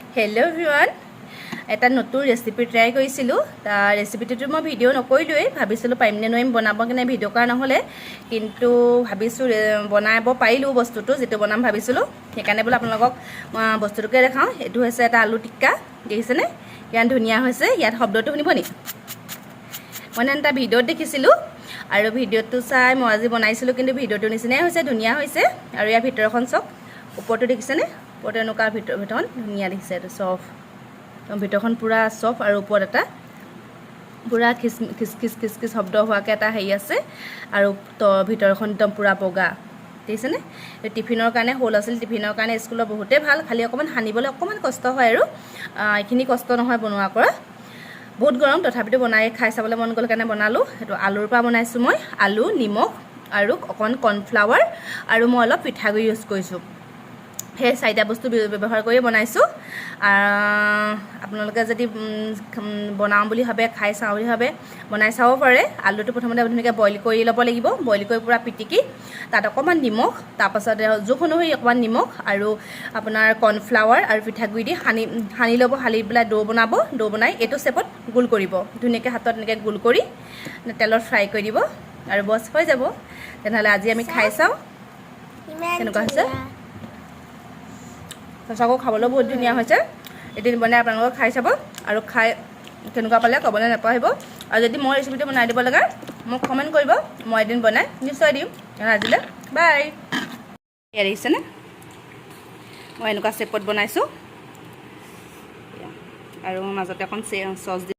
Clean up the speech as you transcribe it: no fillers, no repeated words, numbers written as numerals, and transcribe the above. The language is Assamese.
হেল্ল' এভৰিৱান এটা নতুন ৰেচিপি ট্ৰাই কৰিছিলোঁ তাৰ ৰেচিপিটো মই ভিডিঅ' নকৰিলোৱেই ভাবিছিলোঁ পাৰিম নে নোৱাৰিম বনাব কিনে ভিডিঅ' কৰা নহ'লে কিন্তু ভাবিছোঁ বনাব পাৰিলোঁ বস্তুটো যিটো বনাম ভাবিছিলোঁ সেইকাৰণে বোলে আপোনালোকক বস্তুটোকে দেখাওঁ এইটো হৈছে এটা আলু টিক্কা দেখিছেনে ইমান ধুনীয়া হৈছে ইয়াত শব্দটো শুনিব নি মই এটা ভিডিঅ'ত দেখিছিলোঁ আৰু ভিডিঅ'টো চাই মই আজি বনাইছিলোঁ কিন্তু ভিডিঅ'টো নিচিনাই হৈছে ধুনীয়া হৈছে আৰু ইয়াৰ ভিতৰখন চাওক ওপৰটো দেখিছেনে ওপৰটো এনেকুৱা ভিতৰখন ধুনীয়া দেখিছে এইটো চফ ভিতৰখন পূৰা চফ আৰু ওপৰত এটা পূৰা খিচ খিচ শব্দ হোৱাকৈ এটা হেৰি আছে আৰু ভিতৰখন একদম পূৰা বগা দেখিছেনে টিফিনৰ কাৰণে সৰু ল'ৰা ছোৱালী টিফিনৰ কাৰণে স্কুলৰ বহুতেই ভাল খালি অকণমান সানিবলৈ অকণমান কষ্ট হয় আৰু এইখিনি কষ্ট নহয় বনোৱা কৰা বহুত গৰম তথাপিতো বনাই খাই চাবলৈ মন গ'ল কাৰণে বনালোঁ সেইটো আলুৰ পৰা বনাইছোঁ মই আলু নিমখ আৰু অকণমান কৰ্ণফ্লাৱাৰ আৰু মই অলপ পিঠাগুড়ি ইউজ কৰিছোঁ সেই চাৰিটা বস্তু ব্যৱহাৰ কৰি বনাইছোঁ আপোনালোকে যদি বনাওঁ বুলি ভাবে খাই চাওঁ বুলি ভাবে বনাই চাব পাৰে আলুটো প্ৰথমতে ধুনীয়াকৈ বইল কৰি ল'ব লাগিব বইল কৰি পূৰা পিটিকি তাত অকণমান নিমখ তাৰপাছতে জোখ অনুসৰি অকণমান নিমখ আৰু আপোনাৰ কৰ্ণফ্লাৱাৰ আৰু পিঠাগুড়ি দি সানি ল'ব সানি পেলাই ডো বনাব ডো বনাই এইটো শেপত গোল কৰিব ধুনীয়াকৈ হাতত এনেকৈ গোল কৰি তেলত ফ্ৰাই কৰি দিব আৰু বছ হৈ যাব তেনেহ'লে আজি আমি খাই চাওঁ কেনেকুৱা হৈছে সঁচাকৈ খাবলৈ বহুত ধুনীয়া হৈছে এদিন বনাই আপোনালোকে খাই চাব আৰু খাই কেনেকুৱা পালে ক'বলৈ নাপাহৰিব আৰু যদি মই ৰেচিপিটো বনাই দিব লাগে মোক কমেণ্ট কৰিব মই এদিন বনাই নিশ্চয় দিম আজিলৈ বাই ইয়াত দেখিছেনে মই এনেকুৱা শেপত বনাইছোঁ আৰু মাজতে অকণ চচ